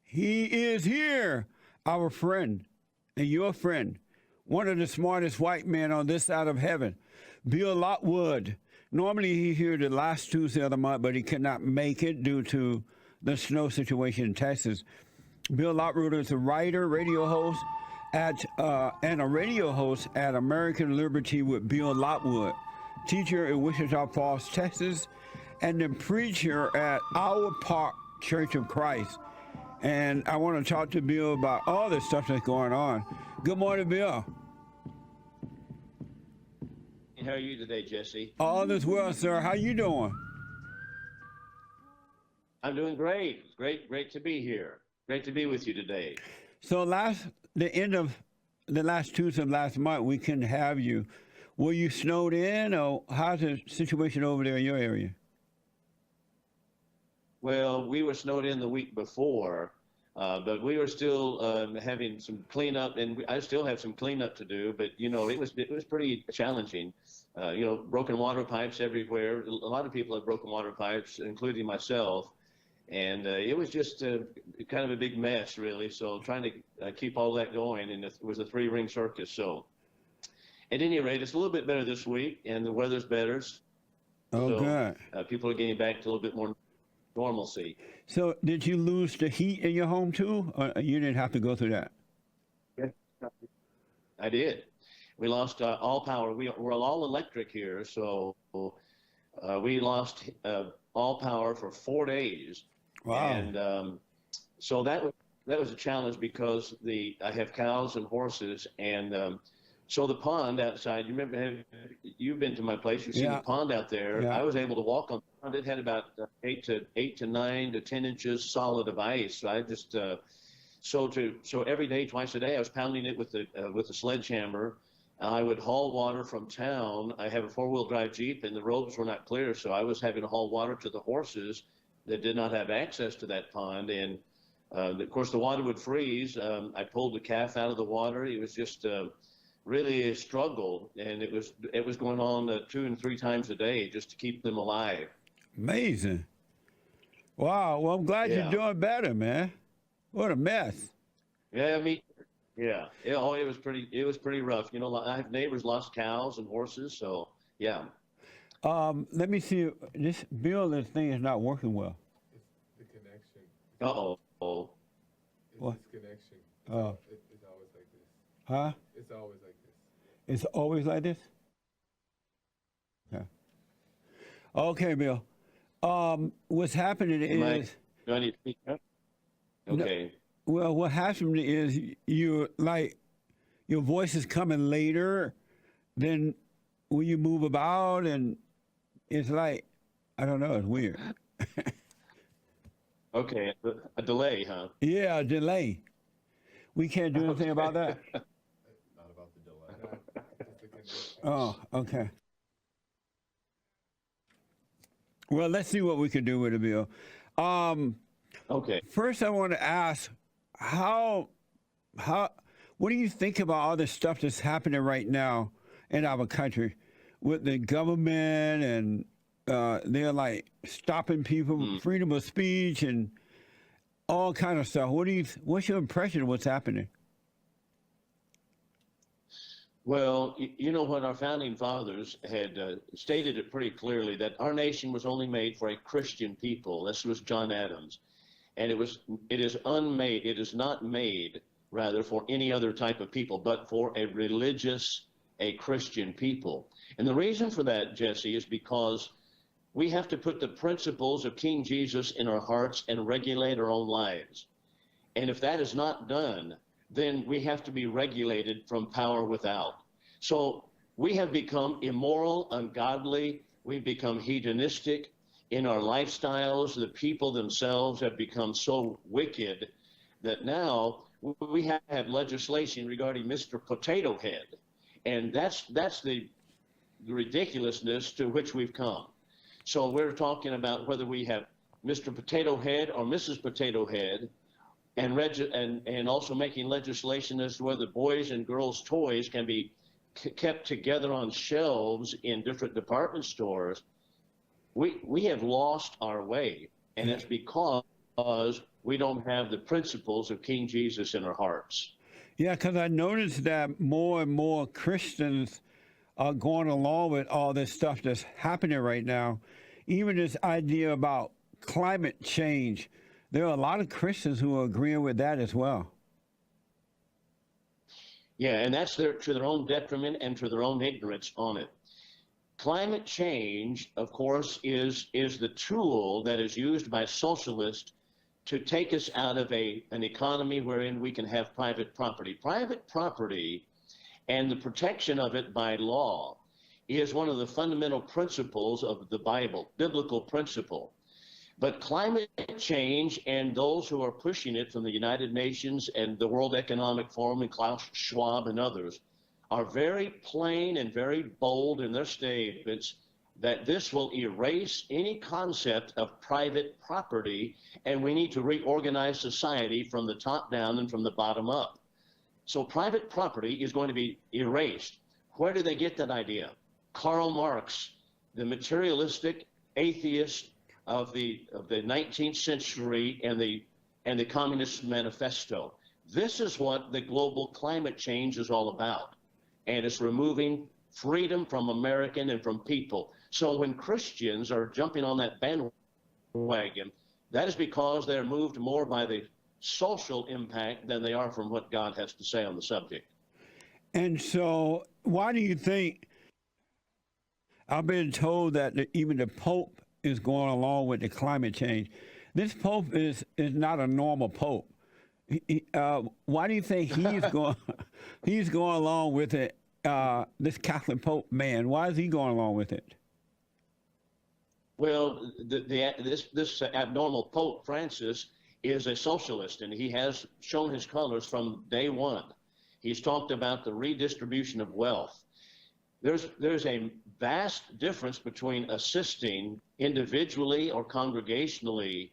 He is here, our friend and your friend, one of the smartest white men on this side of heaven, Bill Lockwood. Normally he's here the last Tuesday of the month, but he could not make it due to the snow situation in Texas. Bill Lockwood is a writer, radio host and a radio host at American Liberty with Bill Lockwood, teacher in Wichita Falls, Texas, and the preacher at Our Park Church of Christ. And I want to talk to Bill about all the stuff that's going on. Good morning, Bill. How are you today, Jesse? All is well, sir. How you doing? I'm doing great. Great to be here. Great to be with you today. So the end of the last Tuesday of last month, we couldn't have you. Were you snowed in, or how's the situation over there in your area? Well, we were snowed in the week before, but we were still having some cleanup, and I still have some cleanup to do. But it was pretty challenging. Broken water pipes everywhere. A lot of people have broken water pipes, including myself, and it was just kind of a big mess, really. So trying to keep all that going, and it was a three-ring circus. So at any rate, it's a little bit better this week, and the weather's better. Oh, so, good. People are getting back to a little bit more normalcy. So did you lose the heat in your home too, or you didn't have to go through that? Yeah, I did. We lost all power. We're all electric here, so we lost all power for 4 days. Wow. And so that was a challenge because I have cows and horses, and so the pond outside. You remember? You've been to my place. You've seen the pond out there. Yeah. I was able to walk on the pond. It had about 8 to 9 to 10 inches solid of ice. So I just so every day, twice a day, I was pounding it with a sledgehammer. I would haul water from town. I have a 4-wheel drive Jeep, and the roads were not clear, so I was having to haul water to the horses that did not have access to that pond. And of course, the water would freeze. I pulled the calf out of the water. It was just really a struggle, and it was going on 2 and 3 times a day just to keep them alive. Amazing. Wow. Well, I'm glad you're doing better, man. What a mess. Yeah, it was pretty rough. I have neighbors lost cows and horses, so yeah. Let me see. This thing is not working well. It's the connection. Uh-oh. It's What? disconnection. Oh. It's always like this. Huh? It's always like this. It's always like this? Yeah. Okay, Bill. What's happening is... Do I need to speak up? Okay. Well, what happened is your voice is coming later than when you move about, and it's like, I don't know, it's weird. Okay, a delay, huh? Yeah, a delay. We can't do anything about that. Not about the delay. It's the connection. Oh, okay. Well, let's see what we can do with it, Bill. Okay. First, I want to ask, what do you think about all the stuff that's happening right now in our country with the government, and they're like stopping people, freedom of speech, and all kind of stuff? What's your impression of what's happening? Well, what our founding fathers had stated it pretty clearly, that our nation was only made for a Christian people. This was John Adams. And it is not made, rather, for any other type of people, but for a Christian people. And the reason for that, Jesse, is because we have to put the principles of King Jesus in our hearts and regulate our own lives. And if that is not done, then we have to be regulated from power without. So we have become immoral, ungodly, we've become hedonistic in our lifestyles. The people themselves have become so wicked that now we have legislation regarding Mr. Potato Head. And that's the ridiculousness to which we've come. So we're talking about whether we have Mr. Potato Head or Mrs. Potato Head, and also making legislation as to whether boys and girls' toys can be kept together on shelves in different department stores. We have lost our way, and it's because we don't have the principles of King Jesus in our hearts. Yeah, because I noticed that more and more Christians are going along with all this stuff that's happening right now. Even this idea about climate change, there are a lot of Christians who are agreeing with that as well. Yeah, and that's to their own detriment and to their own ignorance on it. Climate change, of course, is the tool that is used by socialists to take us out of an economy wherein we can have private property. Private property and the protection of it by law is one of the fundamental principles of the Bible, biblical principle. But climate change and those who are pushing it from the United Nations and the World Economic Forum and Klaus Schwab and others are very plain and very bold in their statements that this will erase any concept of private property, and we need to reorganize society from the top down and from the bottom up. So private property is going to be erased. Where do they get that idea? Karl Marx, the materialistic atheist of the 19th century, and the Communist Manifesto. This is what the global climate change is all about. And it's removing freedom from American and from people. So when Christians are jumping on that bandwagon, that is because they're moved more by the social impact than they are from what God has to say on the subject. And so why do you think, I've been told that even the Pope is going along with the climate change. This Pope is not a normal Pope. Why do you think he's going along with it? This Catholic Pope man, why is he going along with it? Well, this abnormal Pope Francis is a socialist, and he has shown his colors from day one. He's talked about the redistribution of wealth. There's a vast difference between assisting individually or congregationally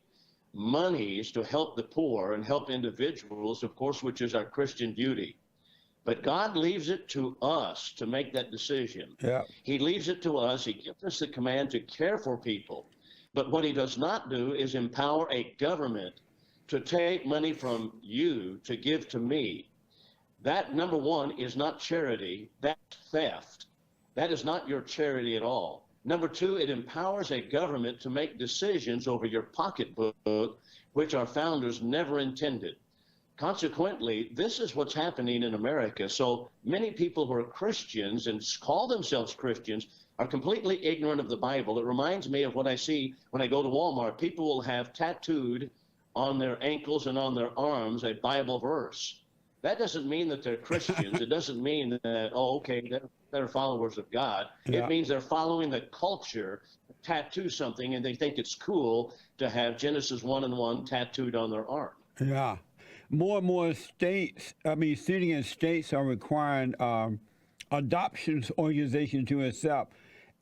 monies to help the poor and help individuals, of course, which is our Christian duty. But God leaves it to us to make that decision. Yeah. He leaves it to us. He gives us the command to care for people. But what he does not do is empower a government to take money from you to give to me. That, number one, is not charity. That's theft. That is not your charity at all. Number two, it empowers a government to make decisions over your pocketbook, which our founders never intended. Consequently, this is what's happening in America. So many people who are Christians and call themselves Christians are completely ignorant of the Bible. It reminds me of what I see when I go to Walmart. People will have tattooed on their ankles and on their arms a Bible verse. That doesn't mean that they're Christians. It doesn't mean that, oh, okay, they're followers of God. Yeah. It means they're following the culture, tattoo something, and they think it's cool to have Genesis 1:1 tattooed on their arm. Yeah. More and more states, city and states are requiring adoptions organizations to accept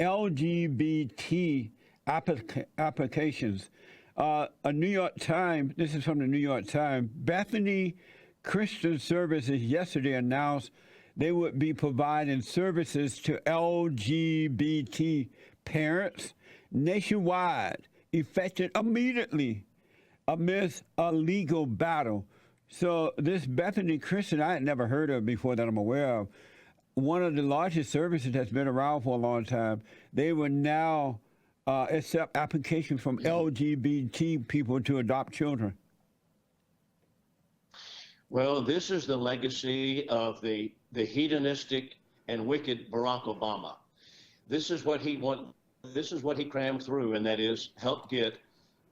LGBT applications. A New York Times, this is from the New York Times, Bethany Christian Services yesterday announced they would be providing services to LGBT parents nationwide, effective immediately amidst a legal battle. So this Bethany Christian, I had never heard of before that I'm aware of. One of the largest services that's been around for a long time. They will now accept applications from LGBT people to adopt children. Well, this is the legacy of the hedonistic and wicked Barack Obama. This is what he crammed through, and that is help get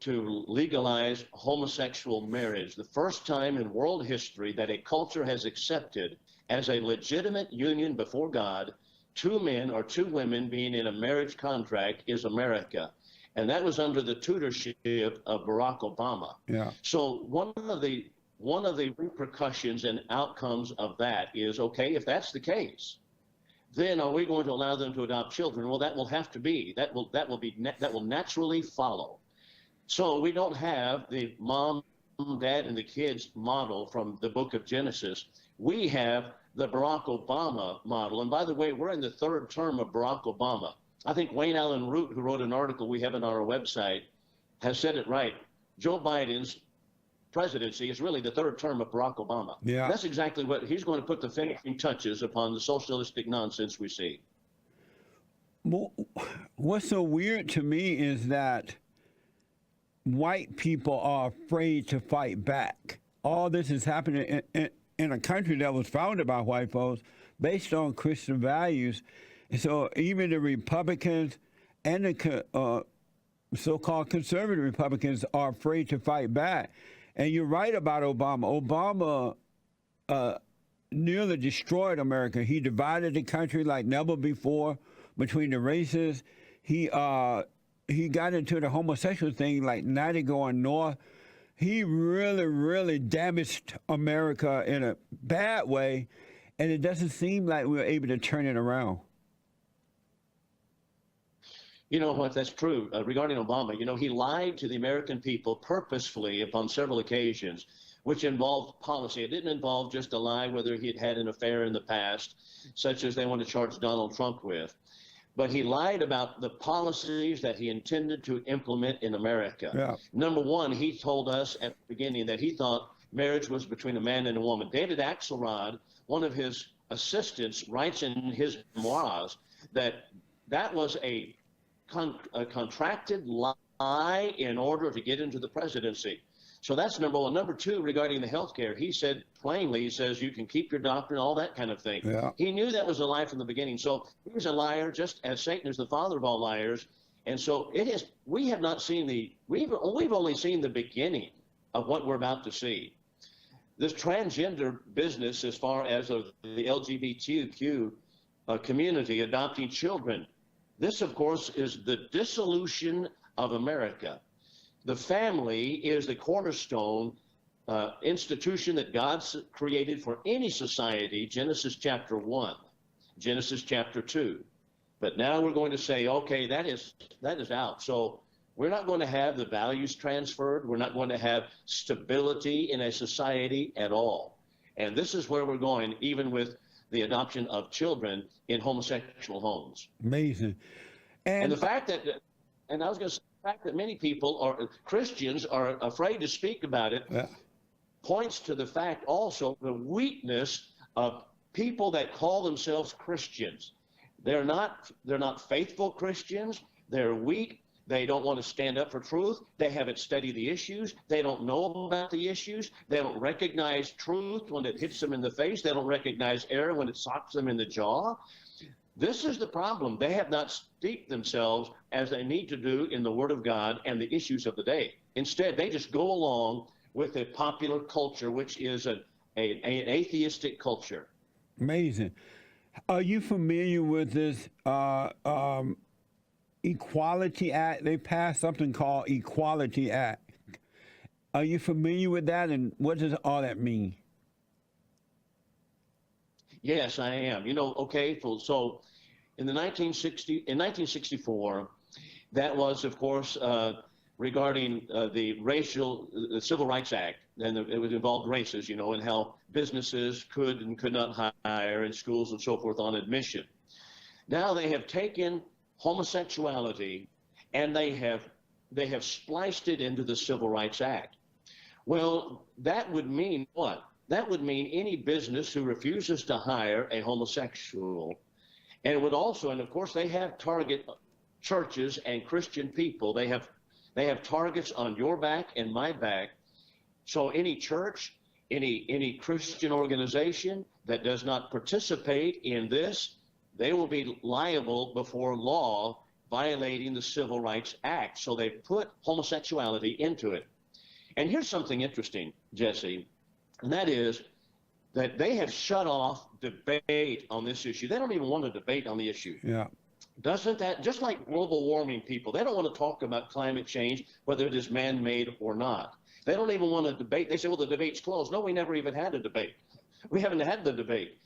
to legalize homosexual marriage. The first time in world history that a culture has accepted as a legitimate union before God, two men or two women being in a marriage contract is America. And that was under the tutorship of Barack Obama. Yeah. So one of the repercussions and outcomes of that is, okay, if that's the case, then are we going to allow them to adopt children? Well, that will have to be. That will naturally follow. So we don't have the mom, dad, and the kids model from the book of Genesis. We have the Barack Obama model. And by the way, we're in the third term of Barack Obama. I think Wayne Allen Root, who wrote an article we have on our website, has said it right. Joe Biden's presidency is really the third term of Barack Obama. Yeah. That's exactly what he's going to put the finishing touches upon the socialistic nonsense we see. What's so weird to me is that white people are afraid to fight back. All this is happening in a country that was founded by white folks based on Christian values. And so even the Republicans and the so-called conservative Republicans are afraid to fight back. And you're right about Obama. Obama nearly destroyed America. He divided the country like never before between the races. He got into the homosexual thing like 90 going north. He really, really damaged America in a bad way, and it doesn't seem like we're able to turn it around. You know what? That's true. Regarding Obama, you know, he lied to the American people purposefully upon several occasions, which involved policy. It didn't involve just a lie whether he had had an affair in the past, such as they want to charge Donald Trump with. But he lied about the policies that he intended to implement in America. Yeah. Number one, he told us at the beginning that he thought marriage was between a man and a woman. David Axelrod, one of his assistants, writes in his memoirs that that was a contracted lie in order to get into the presidency. So that's number one. Number two, regarding the health care, he said plainly, he says you can keep your doctor and all that kind of thing. Yeah. He knew that was a lie from the beginning. So he was a liar, just as Satan is the father of all liars. And so we have not seen we've only seen the beginning of what we're about to see. This transgender business, as far as the LGBTQ community adopting children, this, of course, is the dissolution of America. The family is the cornerstone institution that God created for any society, Genesis chapter 1, Genesis chapter 2. But now we're going to say, okay, that is out. So we're not going to have the values transferred. We're not going to have stability in a society at all. And this is where we're going, even with the adoption of children in homosexual homes. Amazing. And the fact that, and I was going to say, the fact that many people Christians are afraid to speak about it, yeah. points to the fact also the weakness of people that call themselves Christians. They're not faithful Christians. They're weak. They don't want to stand up for truth. They haven't studied the issues. They don't know about the issues. They don't recognize truth when it hits them in the face. They don't recognize error when it socks them in the jaw. This is the problem. They have not steeped themselves as they need to do in the Word of God and the issues of the day. Instead, they just go along with a popular culture, which is an atheistic culture. Amazing. Are you familiar with this Equality Act? They passed something called Equality Act. Are you familiar with that, and what does all that mean? Yes, I am. You know, okay, so in 1964, that was, of course, regarding the Civil Rights Act, and it would involve races, you know, and how businesses could and could not hire, and schools and so forth on admission. Now they have taken homosexuality and they have spliced it into the Civil Rights Act. Well, that would mean what? That would mean any business who refuses to hire a homosexual, and it would also, and of course they have target churches and Christian people. They have targets on your back and my back. So any church, any Christian organization that does not participate in this, they will be liable before law, violating the Civil Rights Act. So they put homosexuality into it. And here's something interesting, Jesse, and that is that they have shut off debate on this issue. They don't even want to debate on the issue. Yeah. Doesn't that, just like global warming people, they don't want to talk about climate change, whether it is man-made or not. They don't even want to debate. They say, well, the debate's closed. No, we never even had a debate. We haven't had the debate.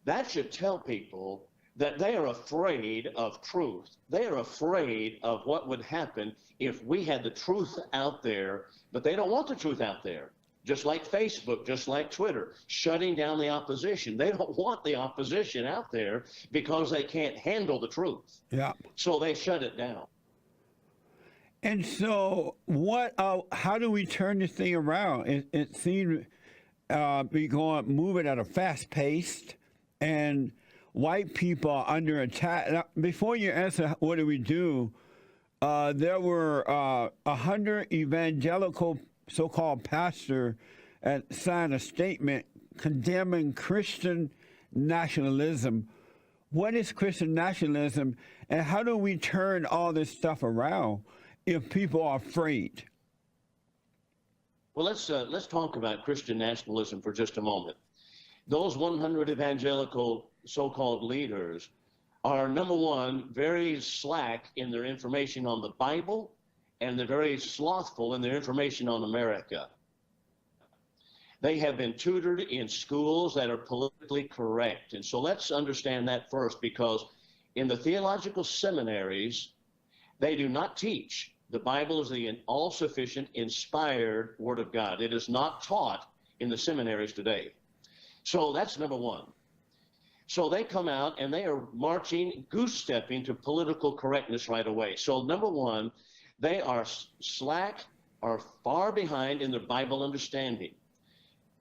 That should tell people that they are afraid of truth. They are afraid of what would happen if we had the truth out there, but they don't want the truth out there. Just like Facebook, just like Twitter, shutting down the opposition. They don't want the opposition out there because they can't handle the truth. Yeah. So they shut it down. And so, what? How do we turn this thing around? It seems be moving at a fast pace, and white people are under attack. Now, before you answer, what do we do? There were 100 evangelical so-called pastors signed a statement condemning Christian nationalism. What is Christian nationalism, and how do we turn all this stuff around if people are afraid? Well, let's talk about Christian nationalism for just a moment. Those 100 evangelical so-called leaders are, number one, very slack in their information on the Bible, and they're very slothful in their information on America. They have been tutored in schools that are politically correct. And so let's understand that first, because in the theological seminaries, they do not teach the Bible is the all-sufficient, inspired Word of God. It is not taught in the seminaries today. So that's number one. So they come out and they are marching, goose-stepping to political correctness right away. So number one, they are slack, are far behind in their Bible understanding.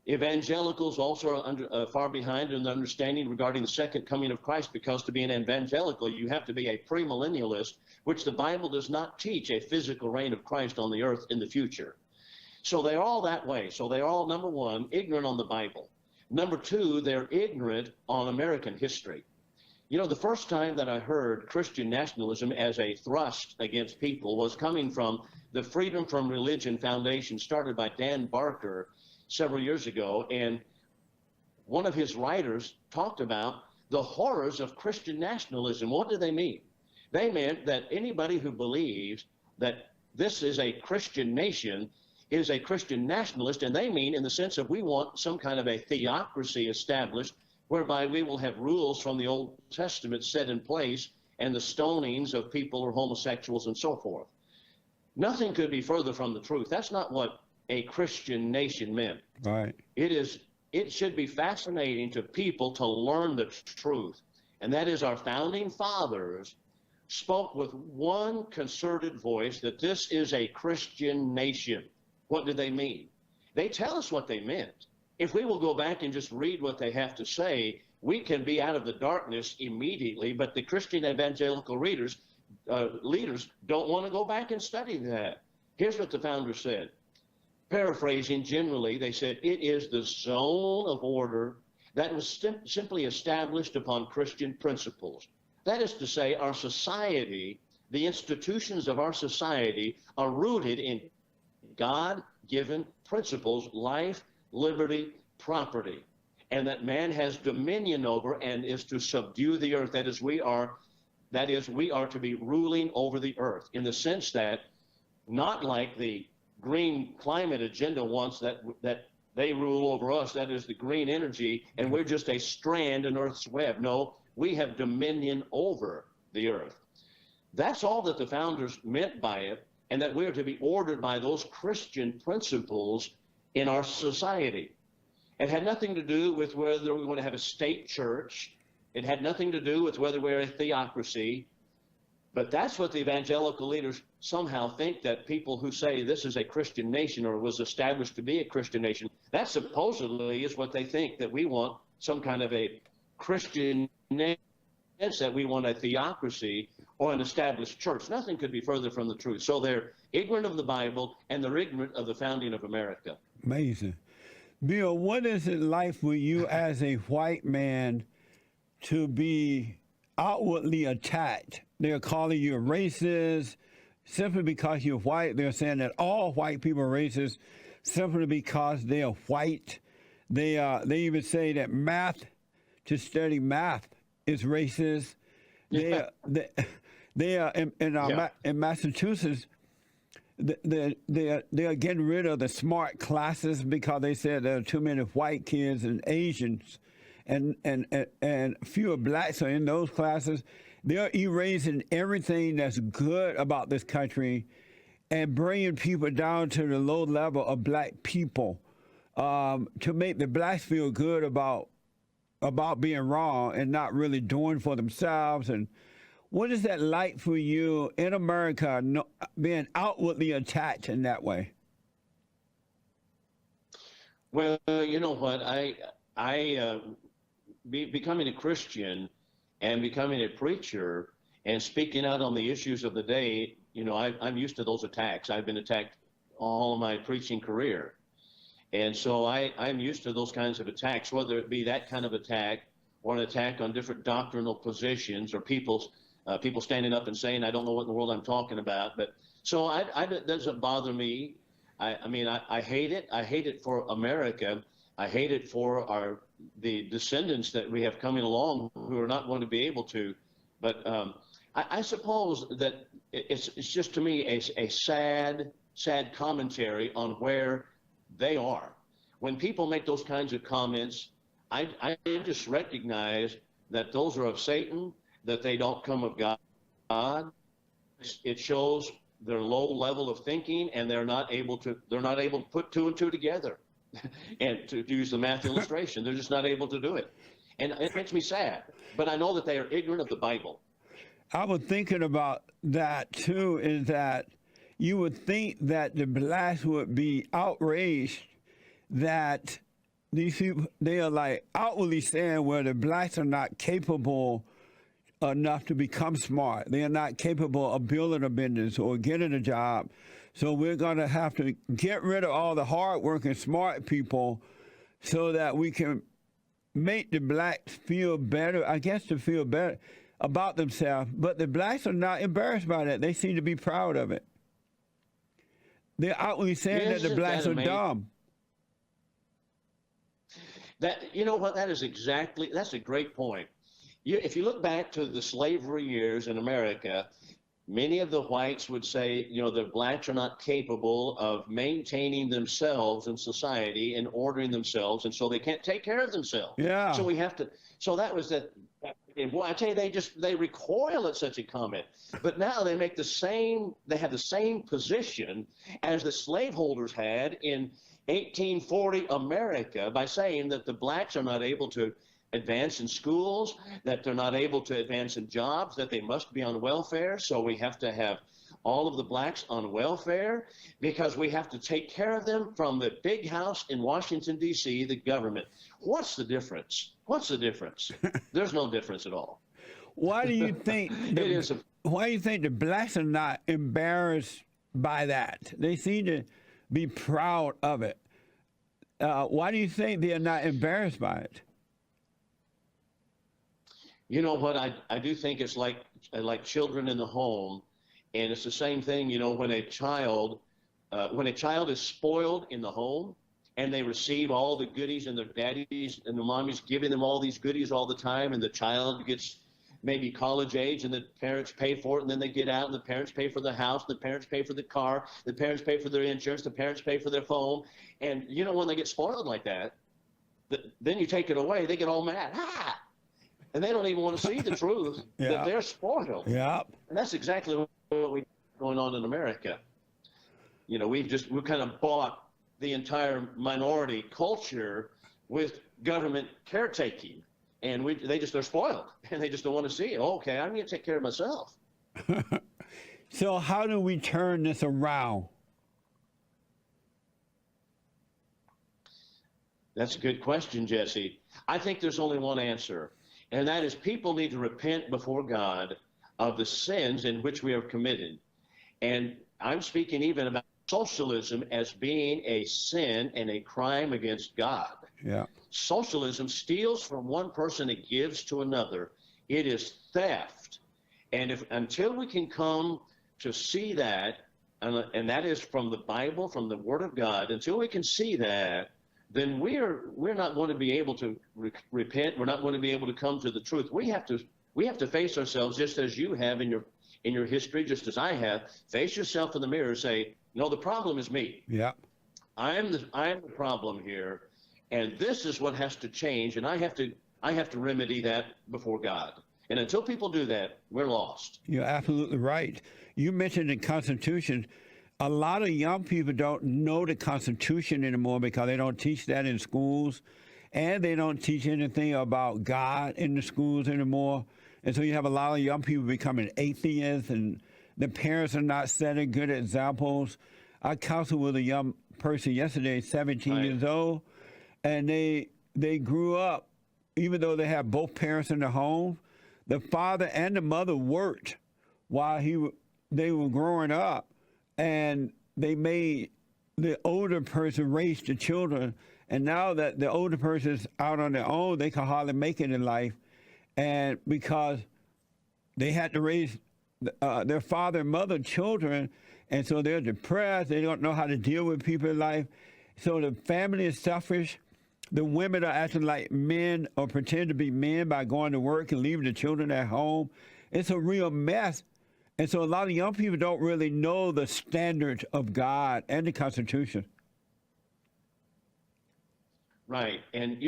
Evangelicals also are far behind in the understanding regarding the second coming of Christ, because to be an evangelical, you have to be a premillennialist, which the Bible does not teach a physical reign of Christ on the earth in the future. So they're all that way. So they're all, number one, ignorant on the Bible. Number two, they're ignorant on American history. You know, the first time that I heard Christian nationalism as a thrust against people was coming from the Freedom from Religion Foundation, started by Dan Barker several years ago, and one of his writers talked about the horrors of Christian nationalism. What do they mean? They meant that anybody who believes that this is a Christian nation is a Christian nationalist, and they mean in the sense of we want some kind of a theocracy established whereby we will have rules from the Old Testament set in place, and the stonings of people who are homosexuals and so forth. Nothing could be further from the truth. That's not what a Christian nation meant. Right. It should be fascinating to people to learn the truth. And that is, our founding fathers spoke with one concerted voice that this is a Christian nation. What did they mean? They tell us what they meant. If we will go back and just read what they have to say, we can be out of the darkness immediately. But the Christian evangelical leaders don't want to go back and study that. Here's what the founders said. Paraphrasing generally, they said, it is the zone of order that was simply established upon Christian principles. That is to say, our society, the institutions of our society, are rooted in God-given principles: life, liberty, property, and that man has dominion over and is to subdue the earth. That is, we are to be ruling over the earth, in the sense that, not like the green climate agenda wants, that they rule over us, that is the green energy, and we're just a strand in Earth's web. No, we have dominion over the earth. That's all that the founders meant by it, and that we're to be ordered by those Christian principles in our society. It had nothing to do with whether we want to have a state church. It had nothing to do with whether we're a theocracy. But that's what the evangelical leaders somehow think, that people who say this is a Christian nation or was established to be a Christian nation, that supposedly is what they think, that we want some kind of a Christian nation, that we want a theocracy or an established church. Nothing could be further from the truth. So they're ignorant of the Bible, and they're ignorant of the founding of America. Amazing. Bill, what is it like for you as a white man to be outwardly attacked? They're calling you a racist simply because you're white. They're saying that all white people are racist simply because they are white. They even say that to study math is racist. They are in Massachusetts. They are getting rid of the smart classes because they said there are too many white kids and Asians, and fewer blacks are in those classes. They're erasing everything that's good about this country and bringing people down to the low level of black people, to make the blacks feel good about being wrong and not really doing for themselves. And What is that like for you in America, being outwardly attacked in that way? Well, you know what? Becoming a Christian and becoming a preacher and speaking out on the issues of the day, I'm used to those attacks. I've been attacked all of my preaching career. And so I'm used to those kinds of attacks, whether it be that kind of attack or an attack on different doctrinal positions or people standing up and saying, I don't know what in the world I'm talking about. But so it doesn't bother me. I hate it. I hate it for America. I hate it for the descendants that we have coming along who are not going to be able to. But I suppose that it's just to me a sad commentary on where they are. When people make those kinds of comments, I just recognize that those are of Satan, that they don't come of God. It shows their low level of thinking, and they're not able to put two and two together. And to use the math illustration, they're just not able to do it. And it makes me sad. But I know that they are ignorant of the Bible. I was thinking about that too, is that you would think that the blacks would be outraged that these people, they are like outwardly saying, well, the blacks are not capable enough to become smart. They are not capable of building a business or getting a job. So we're going to have to get rid of all the hardworking, smart people so that we can make the blacks feel better, I guess to feel better about themselves. But the blacks are not embarrassed by that. They seem to be proud of it. They're outwardly saying that the blacks are dumb. You know what? That's a great point. If you look back to the slavery years in America, many of the whites would say, the blacks are not capable of maintaining themselves in society and ordering themselves, and so they can't take care of themselves. Yeah. So we have to. So that was that. And boy, I tell you, they recoil at such a comment. But now they have the same position as the slaveholders had in 1840 America by saying that the blacks are not able to advance in schools, that they're not able to advance in jobs, that they must be on welfare. So we have to have all of the blacks on welfare because we have to take care of them from the big house in Washington, D.C., the government. What's the difference? What's the difference? There's no difference at all. Why do you think why do you think the blacks are not embarrassed by that? They seem to be proud of it. Why do you think they are not embarrassed by it? You know what? I do think it's like children in the home, and it's the same thing. When a child is spoiled in the home, and they receive all the goodies, and their daddies and their mommies giving them all these goodies all the time, and the child gets maybe college age, and the parents pay for it, and then they get out, and the parents pay for the house, the parents pay for the car, the parents pay for their insurance, the parents pay for their phone, and when they get spoiled like that, then you take it away, they get all mad. And they don't even want to see the truth that they're spoiled. Yeah. And that's exactly what we going on in America. We've kind of bought the entire minority culture with government caretaking, and they're spoiled, and they just don't want to see it. Okay, I'm going to take care of myself. So how do we turn this around? That's a good question, Jesse. I think there's only one answer. And that is people need to repent before God of the sins in which we have committed. And I'm speaking even about socialism as being a sin and a crime against God. Yeah. Socialism steals from one person and gives to another. It is theft. And until we can come to see that, and that is from the Bible, from the Word of God, until we can see that, then we're not going to be able to repent. We're not going to be able to come to the truth. We have to face ourselves just as you have in your history, just as I have. Face yourself in the mirror and say, no, the problem is me. Yeah. I'm the problem here, and this is what has to change, and I have to remedy that before God. And until people do that, we're lost. You're absolutely right. You mentioned the Constitution. A lot of young people don't know the Constitution anymore because they don't teach that in schools, and they don't teach anything about God in the schools anymore. And so you have a lot of young people becoming atheists, and the parents are not setting good examples. I counseled with a young person yesterday, 17 Right. years old, and they grew up, even though they had both parents in the home, the father and the mother worked while they were growing up, and they made the older person raise the children. And now that the older person is out on their own, they can hardly make it in life, and because they had to raise their father and mother children, and so they're depressed. They don't know how to deal with people in life. So the family is selfish. The women are acting like men or pretend to be men by going to work and leaving the children at home. It's a real mess. And so a lot of young people don't really know the standards of God and the Constitution. Right. And,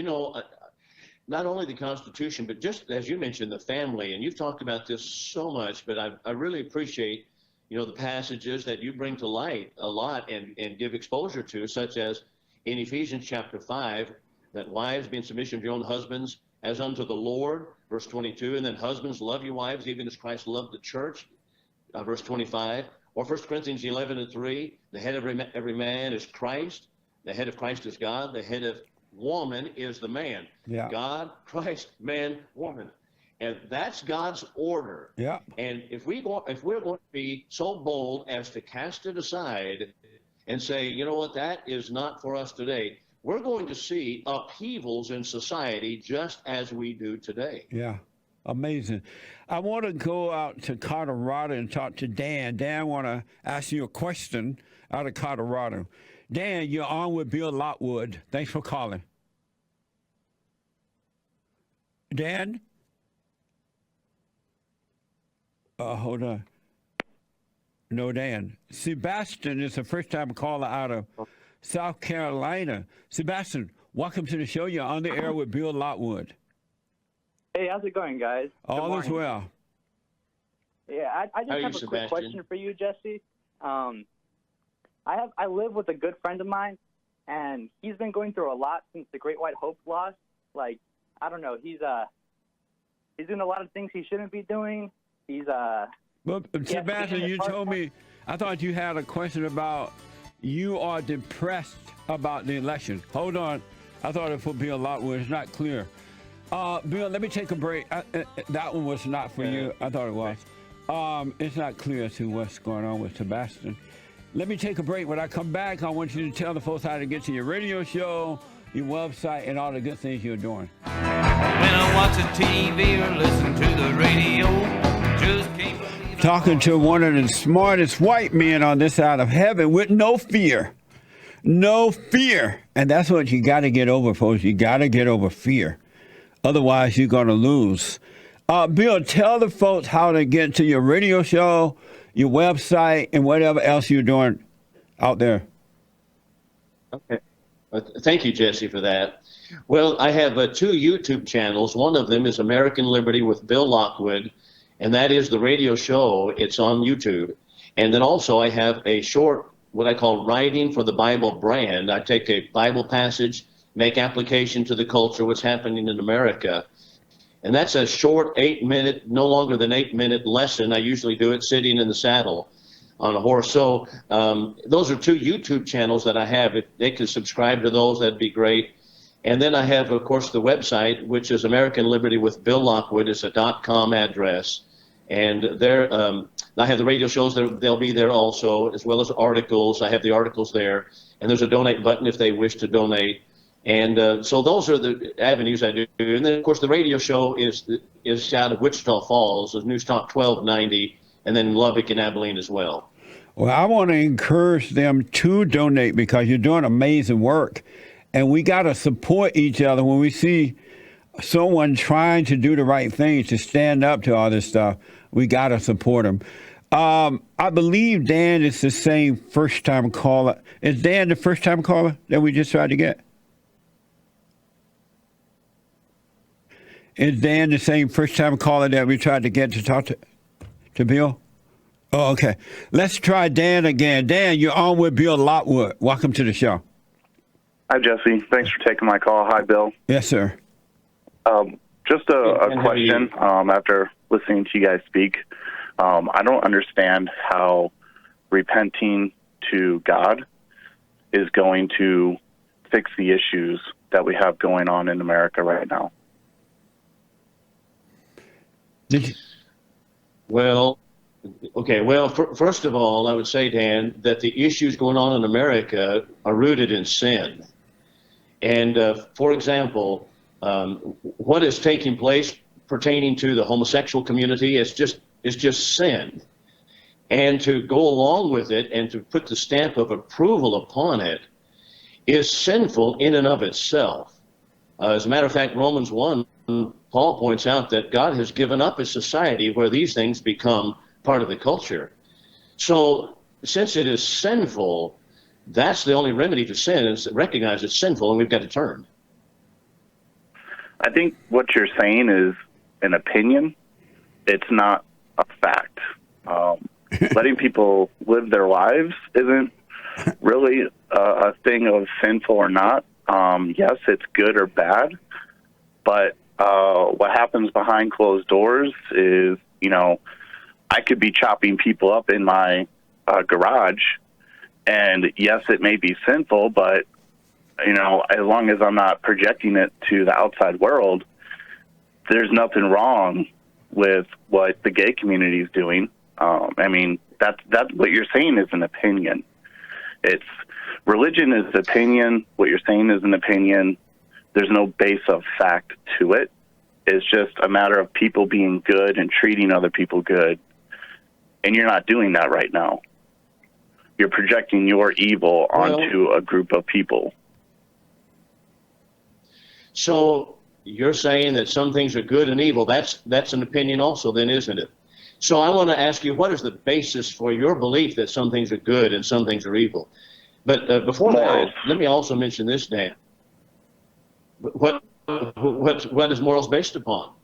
not only the Constitution, but just as you mentioned, the family, and you've talked about this so much, but I really appreciate, the passages that you bring to light a lot and give exposure to, such as in Ephesians chapter 5, that wives be in submission to your own husbands as unto the Lord, verse 22, and then husbands, love your wives even as Christ loved the church, verse 25, or 1 Corinthians 11:3, the head of every man is Christ, the head of Christ is God, the head of woman is the man. Yeah. God, Christ, man, woman. And that's God's order. Yeah. And if we're going to be so bold as to cast it aside and say, you know what, that is not for us today, we're going to see upheavals in society just as we do today. Yeah. Amazing. I want to go out to Colorado and talk to Dan. Dan, I want to ask you a question out of Colorado. Dan, you're on with Bill Lockwood. Thanks for calling. Dan? Hold on. No, Dan. Sebastian is a first-time caller out of South Carolina. Sebastian, welcome to the show. You're on the air with Bill Lockwood. Hey, how's it going, guys? All is well. Yeah, I just have a quick question for you, Jesse. I live with a good friend of mine, and he's been going through a lot since the Great White Hope lost. Like, I don't know, he's doing a lot of things he shouldn't be doing. Well, Sebastian, you told me, I thought you had a question about you are depressed about the election. Hold on. I thought it would be a lot where it's not clear. Bill, let me take a break. That one was not for you. I thought it was. It's not clear to what's going on with Sebastian. Let me take a break. When I come back, I want you to tell the folks how to get to your radio show, your website, and all the good things you're doing. When I watch the TV or listen to the radio, just can't believe Talking to one of the smartest white men on this side of heaven with no fear. No fear. And that's what you got to get over, folks. You got to get over fear. Otherwise, you're going to lose. Bill, tell the folks how to get to your radio show, your website, and whatever else you're doing out there. Okay. Thank you, Jesse, for that. Well, I have two YouTube channels. One of them is American Liberty with Bill Lockwood, and that is the radio show. It's on YouTube. And then also I have a short, what I call Writing for the Bible brand. I take a Bible passage, make application to the culture, what's happening in America. And that's a short 8-minute, no longer than 8-minute lesson. I usually do it sitting in the saddle on a horse. So those are two YouTube channels that I have. If they could subscribe to those, that'd be great. And then I have, of course, the website, which is American Liberty with Bill Lockwood. It's a .com address. And there, I have the radio shows. They'll be there also, as well as articles. I have the articles there. And there's a donate button if they wish to donate. And so those are the avenues I do. And then, of course, the radio show is out of Wichita Falls, News Talk 1290, and then Lubbock and Abilene as well. Well, I want to encourage them to donate because you're doing amazing work. And we got to support each other when we see someone trying to do the right thing, to stand up to all this stuff. We got to support them. I believe Dan is the same first-time caller. Is Dan the first-time caller that we just tried to get? Is Dan the same first-time caller that we tried to get to talk to Bill? Oh, okay. Let's try Dan again. Dan, you're on with Bill Lockwood. Welcome to the show. Hi, Jesse. Thanks for taking my call. Hi, Bill. Yes, sir. Just a question. After listening to you guys speak. I don't understand how repenting to God is going to fix the issues that we have going on in America right now. Well, okay. Well, first of all, I would say, Dan, that the issues going on in America are rooted in sin. And for example, what is taking place pertaining to the homosexual community is just sin. And to go along with it and to put the stamp of approval upon it is sinful in and of itself. As a matter of fact, Romans 1, Paul points out that God has given up a society where these things become part of the culture. So since it is sinful, that's the only remedy to sin, is to recognize it's sinful and we've got to turn. I think what you're saying is an opinion. It's not a fact. Letting people live their lives isn't really a thing of sinful or not. Yes, it's good or bad, but what happens behind closed doors is, I could be chopping people up in my garage, and yes, it may be sinful, but, as long as I'm not projecting it to the outside world, there's nothing wrong with what the gay community is doing. That's what you're saying is an opinion. Religion is opinion. What you're saying is an opinion. There's no base of fact to it. It's just a matter of people being good and treating other people good. And you're not doing that right now. You're projecting your evil onto a group of people. So you're saying that some things are good and evil. That's an opinion also then, isn't it? So I want to ask you, what is the basis for your belief that some things are good and some things are evil? But before that, let me also mention this, Dan. What is morals based upon?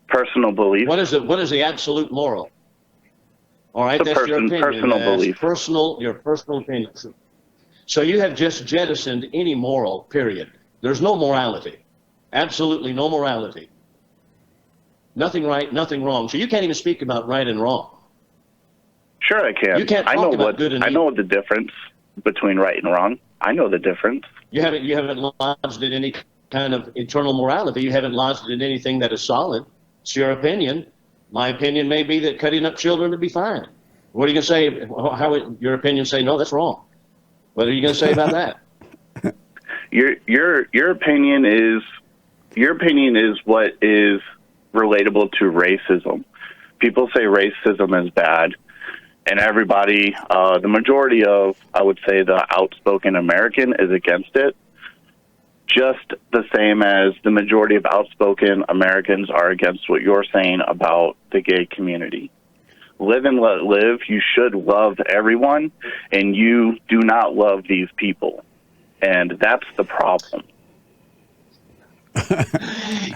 Personal belief. What is the absolute moral? All right, that's your opinion. Personal belief. Your personal opinion. So you have just jettisoned any moral, period. There's no morality. Absolutely no morality. Nothing right, nothing wrong. So you can't even speak about right and wrong. Sure I can. You can't talk about good and evil. I know the difference between right and wrong. I know the difference. You haven't lodged in any kind of eternal morality. You haven't lodged in anything that is solid. It's your opinion. My opinion may be that cutting up children would be fine. What are you going to say? How would your opinion say, no, that's wrong? What are you going to say about that? Your opinion is what is relatable to racism. People say racism is bad, and everybody, the majority of, I would say, the outspoken American is against it, just the same as the majority of outspoken Americans are against what you're saying about the gay community. Live and let live. You should love everyone, and you do not love these people, and that's the problem.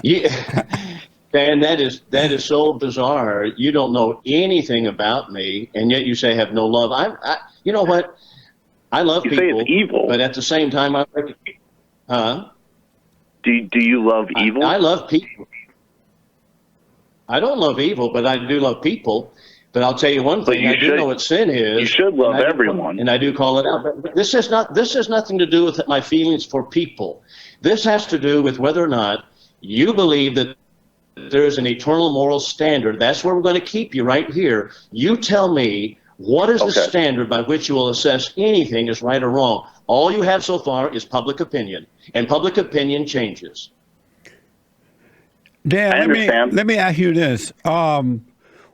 Yeah. Dan, that is so bizarre. You don't know anything about me, and yet you say have no love. I you know what? I love people. You say it's evil, but at the same time, Do you love evil? I love people. I don't love evil, but I do love people. But I'll tell you one thing: I do know what sin is. You should love everyone, and I do call it out. But this has nothing to do with my feelings for people. This has to do with whether or not you believe that there is an eternal moral standard. That's where we're going to keep you right here. You tell me, what is the standard by which you will assess anything as right or wrong? All you have so far is public opinion, and public opinion changes. Dan, let me ask you this.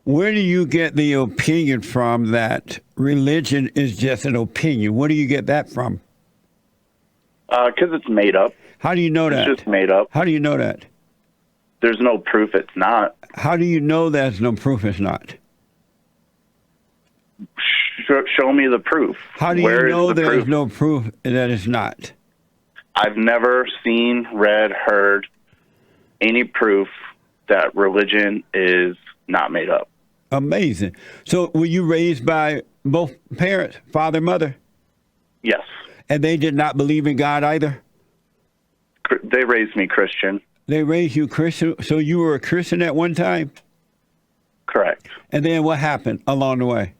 Where do you get the opinion from that religion is just an opinion? Where do you get that from? Because it's made up. How do you know that? It's just made up. How do you know that? There's no proof it's not. How do you know there's no proof it's not? Show me the proof. How do you know there's no proof that it's not? I've never seen, read, heard any proof that religion is not made up. Amazing. So were you raised by both parents, father and mother? Yes. And they did not believe in God either? They raised me Christian. They raised you Christian, so you were a Christian at one time? Correct. And then what happened along the way?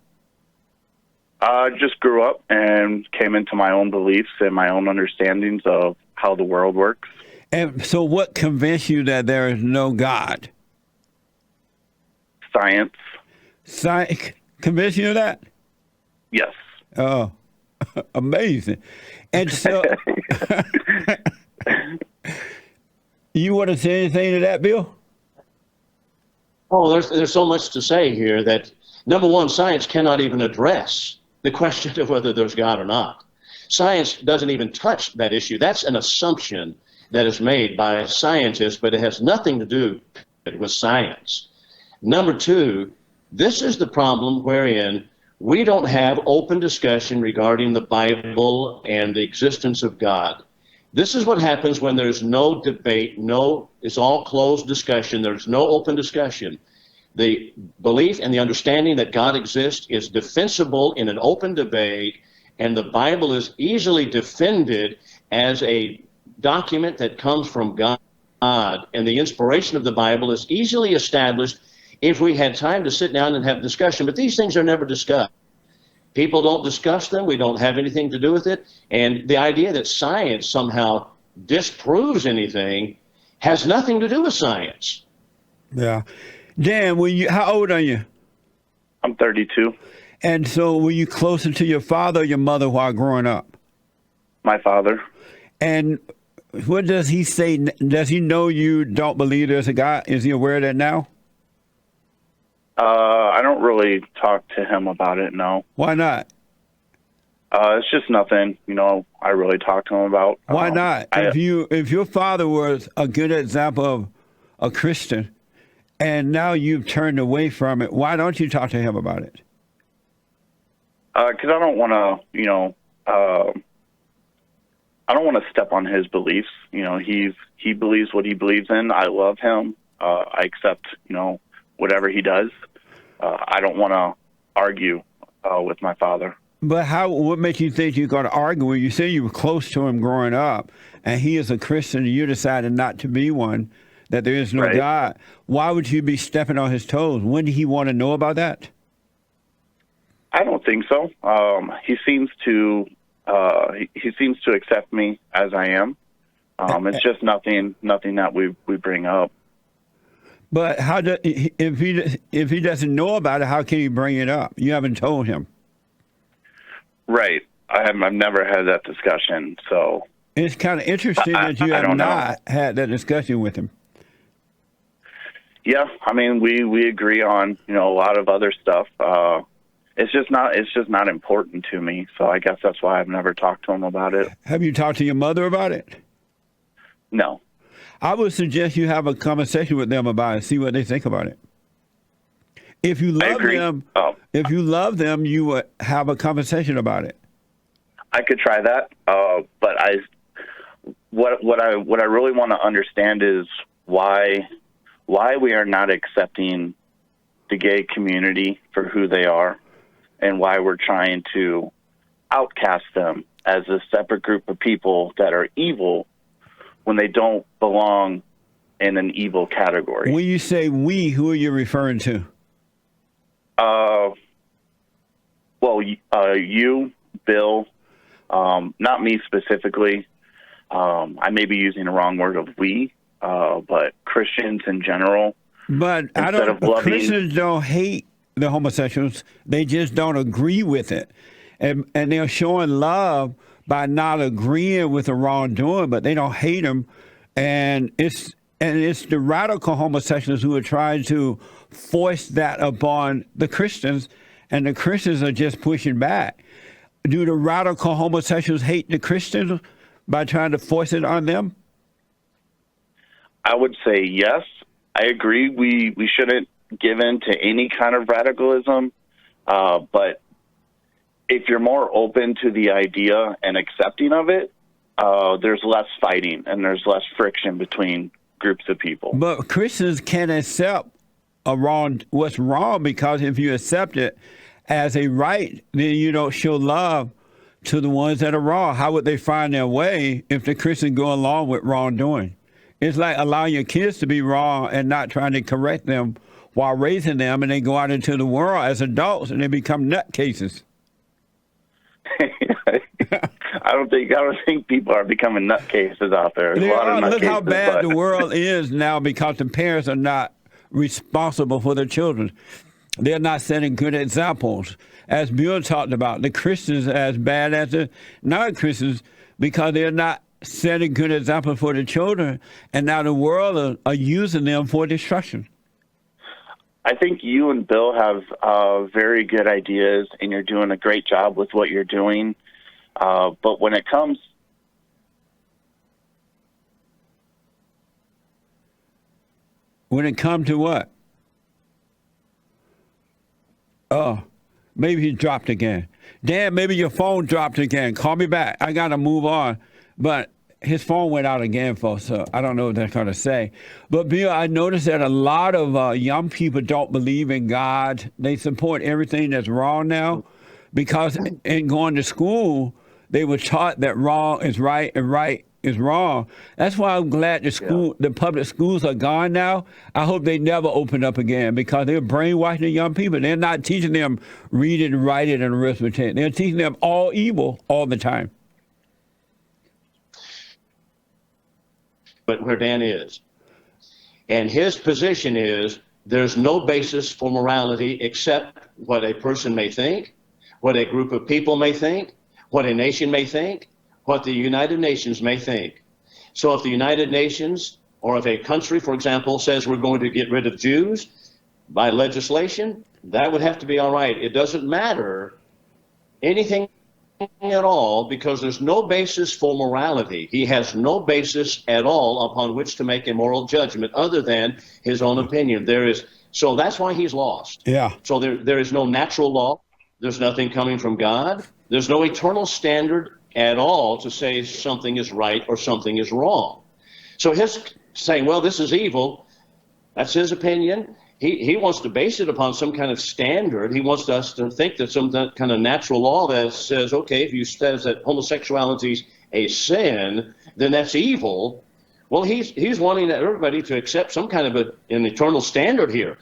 I just grew up and came into my own beliefs and my own understandings of how the world works. And so what convinced you that there is no God? Science. Science convinced you of that? Yes. Oh, amazing. And so, you want to say anything to that, Bill? Oh, there's so much to say here that, number one, science cannot even address the question of whether there's God or not. Science doesn't even touch that issue. That's an assumption that is made by scientists, but it has nothing to do with science. Number two, this is the problem wherein we don't have open discussion regarding the Bible and the existence of God. This is what happens when there's no debate, it's all closed discussion, there's no open discussion. The belief and the understanding that God exists is defensible in an open debate, and the Bible is easily defended as a document that comes from God, and the inspiration of the Bible is easily established if we had time to sit down and have discussion. But these things are never discussed. People don't discuss them. We don't have anything to do with it. And the idea that science somehow disproves anything has nothing to do with science. Yeah. Dan, how old are you? I'm 32. And so were you closer to your father or your mother while growing up? My father. And what does he say? Does he know you don't believe there's a God? Is he aware of that now? I don't really talk to him about it, no. Why not? It's just nothing, I really talk to him about. Why not? If your father was a good example of a Christian and now you've turned away from it, why don't you talk to him about it? Because I don't want to, I don't want to step on his beliefs. He believes what he believes in. I love him. I accept, whatever he does. I don't want to argue with my father. But what makes you think you're going to argue with? You say you were close to him growing up, and he is a Christian, and you decided not to be one, that there is no Right. God. Why would you be stepping on his toes? When did he want to know about that? I don't think so. He seems to accept me as I am. It's just nothing that we bring up. But if he doesn't know about it, how can he bring it up? You haven't told him. Right. I've never had that discussion, so It's kind of interesting that you have not had that discussion with him. Yeah, I mean, we agree on a lot of other stuff. It's just not important to me. So I guess that's why I've never talked to him about it. Have you talked to your mother about it? No. I would suggest you have a conversation with them about it, see what they think about it. If you love them, you would have a conversation about it. I could try that, but what I really want to understand is why we are not accepting the gay community for who they are, and why we're trying to outcast them as a separate group of people that are evil when they don't belong in an evil category. When you say we, who are you referring to? You, Bill, not me specifically. I may be using the wrong word of we, but Christians in general. But Christians don't hate the homosexuals. They just don't agree with it. And they're showing love by not agreeing with the wrongdoing, but they don't hate them. And it's the radical homosexuals who are trying to force that upon the Christians, and the Christians are just pushing back. Do the radical homosexuals hate the Christians by trying to force it on them? I would say yes. I agree. We shouldn't give in to any kind of radicalism, but if you're more open to the idea and accepting of it, there's less fighting and there's less friction between groups of people. But Christians can't accept what's wrong, because if you accept it as a right, then you don't show love to the ones that are wrong. How would they find their way if the Christians go along with wrongdoing? It's like allowing your kids to be wrong and not trying to correct them while raising them, and they go out into the world as adults and they become nutcases. I don't think people are becoming nutcases out there. There's a lot of Look how nutcases, bad but- the world is now because the parents are not responsible for their children. They're not setting good examples. As Bill talked about, the Christians are as bad as the non-Christians because they're not setting good examples for the children, and now the world are using them for destruction. I think you and Bill have very good ideas, and you're doing a great job with what you're doing. But when it comes... When it comes to what? Oh, maybe he dropped again. Dan, maybe your phone dropped again. Call me back. I got to move on. But his phone went out again, folks, so I don't know what that's going to say. But, Bill, I noticed that a lot of young people don't believe in God. They support everything that's wrong now because in going to school, they were taught that wrong is right and right is wrong. That's why I'm glad the public schools are gone now. I hope they never open up again because they're brainwashing the young people. They're not teaching them reading, writing, and arithmetic. They're teaching them all evil all the time. But where Dan is. And his position is there's no basis for morality except what a person may think, what a group of people may think, what a nation may think, what the United Nations may think. So if the United Nations or if a country, for example, says we're going to get rid of Jews by legislation, that would have to be all right. It doesn't matter anything at all because there's no basis for morality. He has no basis at all upon which to make a moral judgment other than his own opinion. So that's why he's lost. Yeah. So there is no natural law. There's nothing coming from God. There's no eternal standard at all to say something is right or something is wrong. So his saying, well, this is evil, that's his opinion. He wants to base it upon some kind of standard. He wants us to think that some kind of natural law that says, okay, if you says that homosexuality is a sin, then that's evil. Well, he's wanting everybody to accept some kind of an eternal standard here.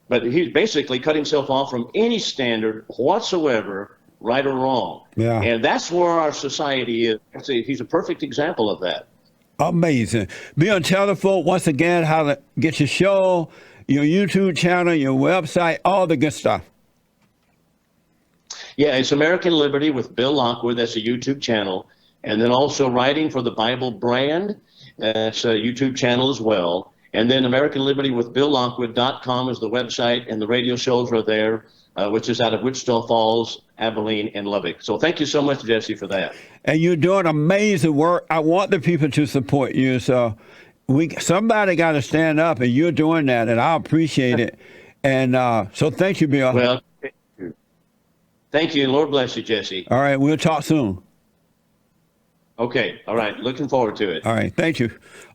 But he's basically cut himself off from any standard whatsoever, right or wrong. Yeah. And that's where our society is. He's a perfect example of that. Amazing. Bill, tell the folk once again how to get your show, your YouTube channel, your website, all the good stuff. Yeah, it's American Liberty with Bill Lockwood. That's a YouTube channel. And then also Writing for the Bible Brand. That's a YouTube channel as well. And then AmericanLibertyWithBillLockwood.com is the website, and the radio shows are there, which is out of Wichita Falls, Abilene, and Lubbock. So thank you so much, Jesse, for that. And you're doing amazing work. I want the people to support you. So somebody got to stand up, and you're doing that, and I appreciate it. And so thank you, Bill. Well, thank you, and Lord bless you, Jesse. All right, we'll talk soon. Okay, all right, looking forward to it. All right, thank you.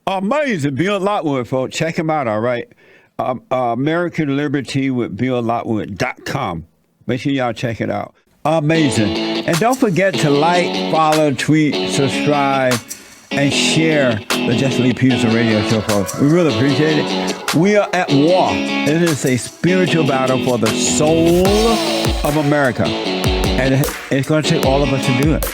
Amazing, Bill Lockwood, folks. Check him out, all right? American Liberty with BillLockwood.com. Make sure y'all check it out. Amazing. And don't forget to like, follow, tweet, subscribe, and share the Jesse Lee Peterson radio show, folks. We really appreciate it. We are at war. It is a spiritual battle for the soul of America. And it's going to take all of us to do it.